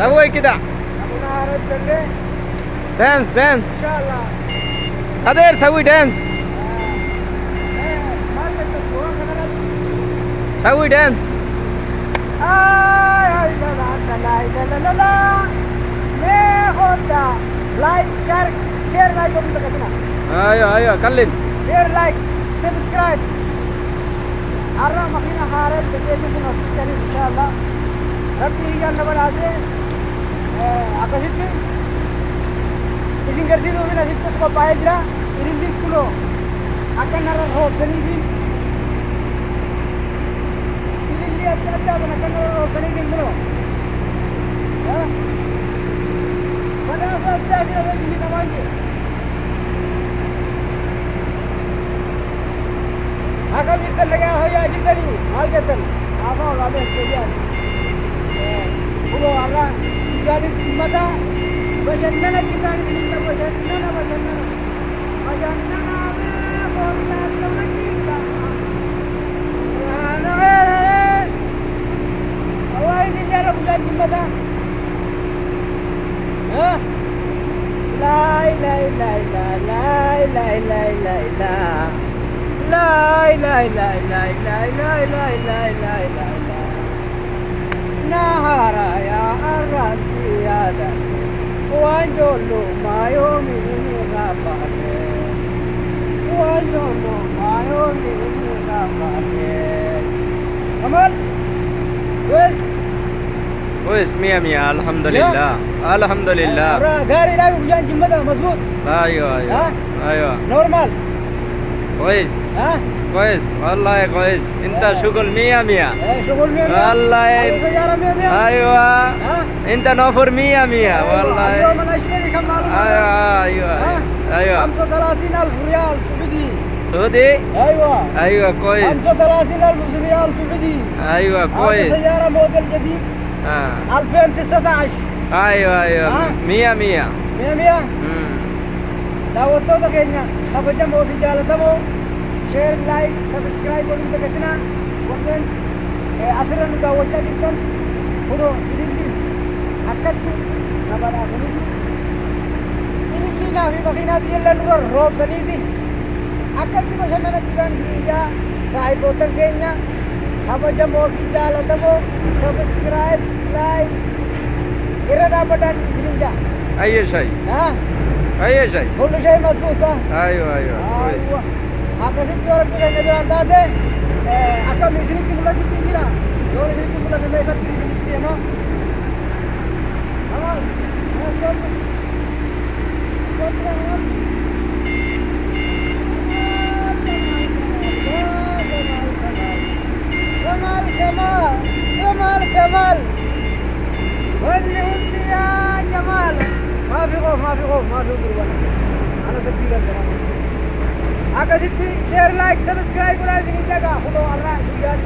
سوي كده. أبونا رد اللي دانس دانس. إن شاء الله. قدر سوي دانس. ما تتبعوا كذا. سوي دانس. لا لا لا لا لا لا. ما هذا. لايك شير لايك قبل تكتنا. ايوه ايوه كلم. شير لايكس سبسكرايب. أرى مخينا حارب تجيبه نصيب كنيس إن شاء الله. ربي يجعلنا بالعافية. أكاسيتي. إذن كرسي تو بنا سيت سكوب بايجرا. إريليس كلو. أكن نرى روب سنيدين. إريلي أتى بنا كن نرى روب سنيدين كلو. ها. فدا سأتى دينا بس اللي نبانجي. أكم يرتل لگا هيا جدني. مال جدن. أما ولا بس كذي. هو الله جالس متى بجننا كذا نيجي بجننا بجننا بورنا تمكيلا أنا أوائل نيجي على بجان متى ها لا لا لا لا لا لا لا لا لا لا لا لا لا لا لا لا لا لا نهارا يا الرأسي هذا وانجلو ما يومي غاباني وانجلو ما يومي غاباني أمل بس كويس مية مية الحمد لله الحمد لله. غاري لا بجان جمدا مظبوط. ايوه ايوه ايوه نورمال كويس كويس والله كويس. انت شغل مية مية شغل مية مية والله. سيارة مية مية. ايوه انت نوفر مية مية والله. اليوم انا اشتري كم معلومة. ايوه ايوه 35,000 ريال سعودي. سعودي. ايوه ايوه كويس. 35,000 ريال سعودي. ايوه كويس. سيارة موديل جديد 2019. ايوه ايوه مية مية 100 daawwattoota keenya kabajamoo fi jaalatamoo sheer laayik sabskiraayib godhuun dagatinaa warreen asirra nu daawwachaa jirtan kunoo ililliis akkatti nama dhaabanii ililliinaa fi makiinaati illee dura roobsaniiti akkatti bashannana jiran hiriyaa saahiboottan keenya kabajamoo fi jaalatamoo sabskiraayib laayik irra dhaabbataan isinin jaa اي شيء اي شيء كل شيء مظبوط صح؟ ايوه ايوه كويس. akkasitti yoo rabbi keenya biraan taate akkam isinitti mul'atutti jira yoo isinitti mul'ate meeqatti isinitti deema كمال كمال كمال كمال ولي ودي يا جمال ما في خوف ما في خوف ما في قربان أنا سبتي لك akkasitti sheer laayik sabskiraayib godhaa isin jaga kunoo har'a guyyaan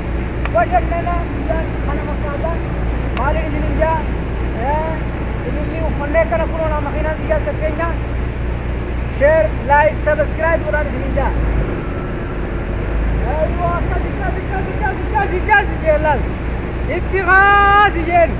bashannana guyyaan kana fakkaatan maaliin isin jaa ililli uffannee kana kunoo nama makiinaan biyyaa sakkeenya sheer laayik sabskiraayib godhaan isin jaa akkasi kasi kasi kasi kasi kasi jeelal itti kaasi jeen